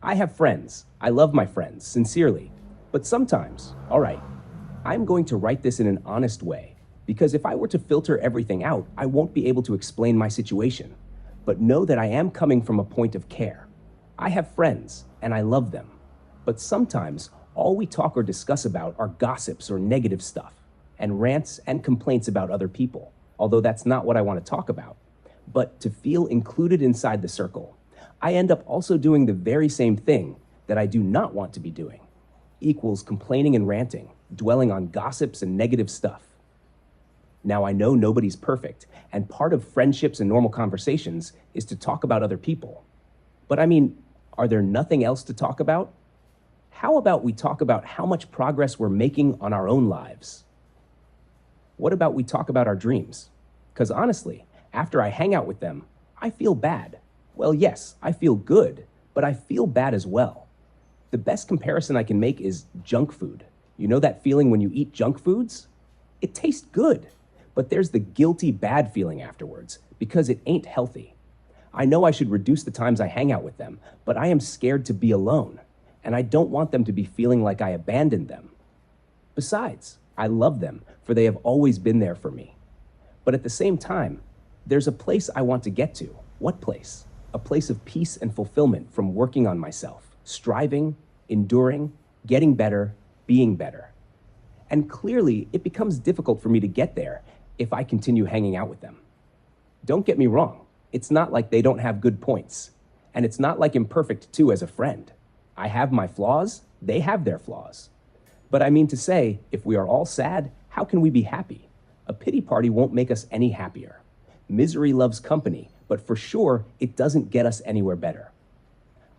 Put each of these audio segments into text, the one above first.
I have friends. I love my friends, sincerely. But sometimes, all right, I'm going to write this in an honest way, because if I were to filter everything out, I won't be able to explain my situation. But know that I am coming from a point of care. I have friends, and I love them. But sometimes, all we talk or discuss about are gossips or negative stuff, and rants and complaints about other people, although that's not what I want to talk about. But to feel included inside the circle, I end up also doing the very same thing that I do not want to be doing. Equals complaining and ranting, dwelling on gossips and negative stuff. Now I know nobody's perfect, and part of friendships and normal conversations is to talk about other people. But I mean, are there nothing else to talk about? How about we talk about how much progress we're making on our own lives? What about we talk about our dreams? Because honestly, after I hang out with them, I feel bad. Well, yes, I feel good, but I feel bad as well. The best comparison I can make is junk food. You know that feeling when you eat junk foods? It tastes good, but there's the guilty bad feeling afterwards because it ain't healthy. I know I should reduce the times I hang out with them, but I am scared to be alone, and I don't want them to be feeling like I abandoned them. Besides, I love them, for they have always been there for me. But at the same time, there's a place I want to get to. What place? A place of peace and fulfillment from working on myself, striving, enduring, getting better, being better. And clearly, it becomes difficult for me to get there if I continue hanging out with them. Don't get me wrong. It's not like they don't have good points. And it's not like I'm perfect too as a friend. I have my flaws, they have their flaws. But I mean to say, if we are all sad, how can we be happy? A pity party won't make us any happier. Misery loves company, but for sure, it doesn't get us anywhere better.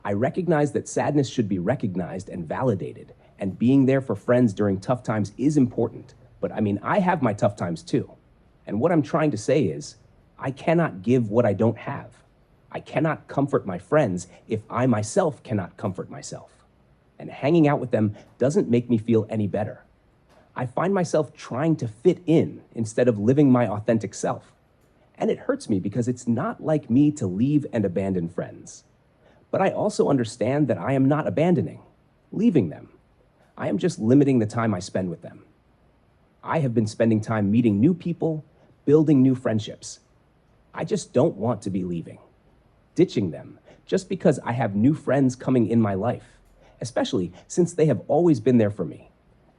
I recognize that sadness should be recognized and validated, and being there for friends during tough times is important. But I mean, I have my tough times too. And what I'm trying to say is, I cannot give what I don't have. I cannot comfort my friends if I myself cannot comfort myself. And hanging out with them doesn't make me feel any better. I find myself trying to fit in instead of living my authentic self. And it hurts me because it's not like me to leave and abandon friends. But I also understand that I am not abandoning, leaving them. I am just limiting the time I spend with them. I have been spending time meeting new people, building new friendships. I just don't want to be leaving, ditching them, just because I have new friends coming in my life, especially since they have always been there for me.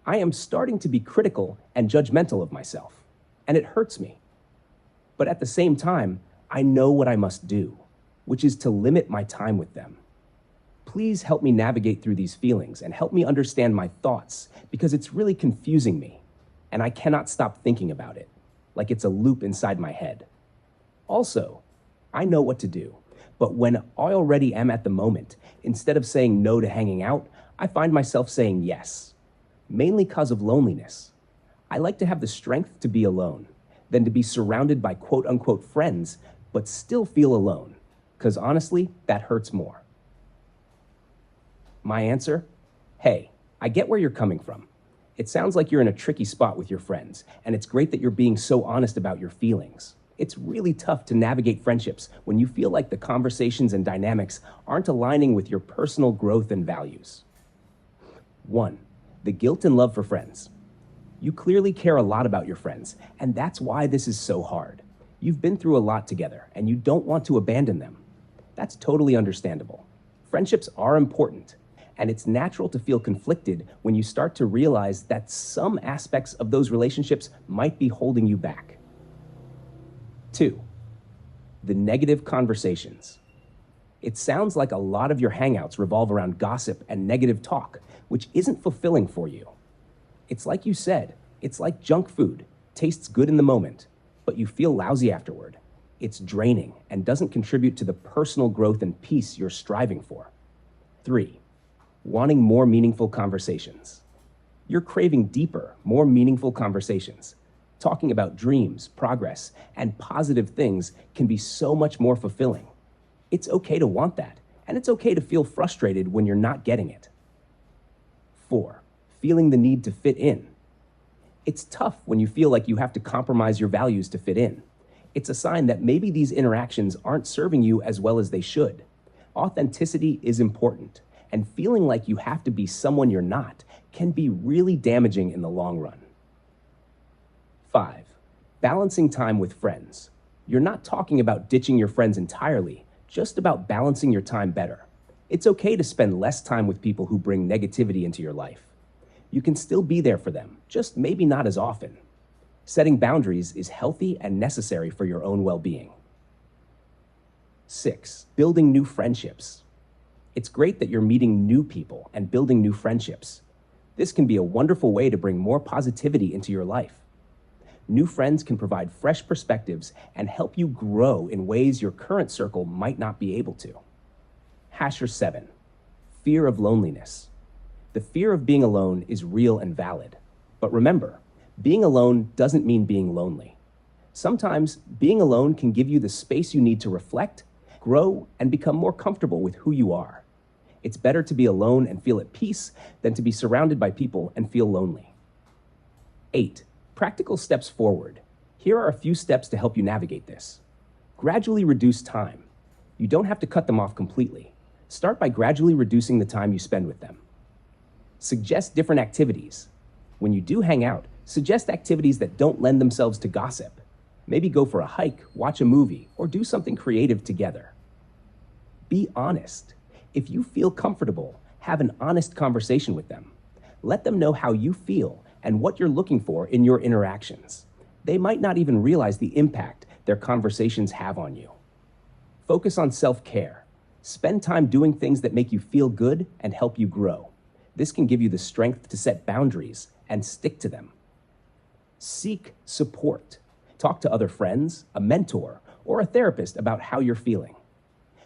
I am starting to be critical and judgmental of myself, and it hurts me. But at the same time, I know what I must do, which is to limit my time with them. Please help me navigate through these feelings and help me understand my thoughts, because it's really confusing me, and I cannot stop thinking about it, like it's a loop inside my head. Also, I know what to do, but when I already am at the moment, instead of saying no to hanging out, I find myself saying yes, mainly because of loneliness. I like to have the strength to be alone, than to be surrounded by quote-unquote friends, but still feel alone, because honestly, that hurts more. My answer? Hey, I get where you're coming from. It sounds like you're in a tricky spot with your friends, and it's great that you're being so honest about your feelings. It's really tough to navigate friendships when you feel like the conversations and dynamics aren't aligning with your personal growth and values. 1. The guilt and love for friends. You clearly care a lot about your friends, and that's why this is so hard. You've been through a lot together, and you don't want to abandon them. That's totally understandable. Friendships are important, and it's natural to feel conflicted when you start to realize that some aspects of those relationships might be holding you back. 2. The negative conversations. It sounds like a lot of your hangouts revolve around gossip and negative talk, which isn't fulfilling for you. It's like you said, it's like junk food, tastes good in the moment, but you feel lousy afterward. It's draining and doesn't contribute to the personal growth and peace you're striving for. 3. Wanting more meaningful conversations. You're craving deeper, more meaningful conversations. Talking about dreams, progress, and positive things can be so much more fulfilling. It's okay to want that, and it's okay to feel frustrated when you're not getting it. 4. Feeling the need to fit in. It's tough when you feel like you have to compromise your values to fit in. It's a sign that maybe these interactions aren't serving you as well as they should. Authenticity is important, and feeling like you have to be someone you're not can be really damaging in the long run. 5. Balancing time with friends. You're not talking about ditching your friends entirely, just about balancing your time better. It's okay to spend less time with people who bring negativity into your life. You can still be there for them, just maybe not as often. Setting boundaries is healthy and necessary for your own well-being. 6. Building new friendships. It's great that you're meeting new people and building new friendships. This can be a wonderful way to bring more positivity into your life. New friends can provide fresh perspectives and help you grow in ways your current circle might not be able to. 7. Fear of loneliness. The fear of being alone is real and valid. But remember, being alone doesn't mean being lonely. Sometimes being alone can give you the space you need to reflect, grow, and become more comfortable with who you are. It's better to be alone and feel at peace than to be surrounded by people and feel lonely. 8. Practical steps forward. Here are a few steps to help you navigate this. Gradually reduce time. You don't have to cut them off completely. Start by gradually reducing the time you spend with them. Suggest different activities. When you do hang out, suggest activities that don't lend themselves to gossip. Maybe go for a hike, watch a movie, or do something creative together. Be honest. If you feel comfortable, have an honest conversation with them. Let them know how you feel and what you're looking for in your interactions. They might not even realize the impact their conversations have on you. Focus on self-care. Spend time doing things that make you feel good and help you grow. This can give you the strength to set boundaries and stick to them. Seek support. Talk to other friends, a mentor, or a therapist about how you're feeling.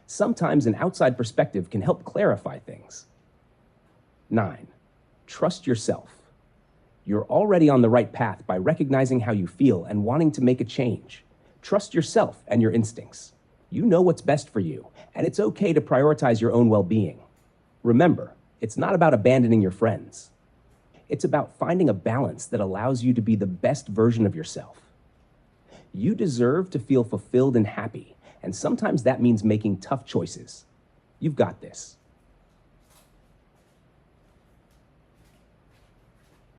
Sometimes an outside perspective can help clarify things. 9. Trust yourself. You're already on the right path by recognizing how you feel and wanting to make a change. Trust yourself and your instincts. You know what's best for you, and it's okay to prioritize your own well-being. Remember, it's not about abandoning your friends. It's about finding a balance that allows you to be the best version of yourself. You deserve to feel fulfilled and happy, and sometimes that means making tough choices. You've got this.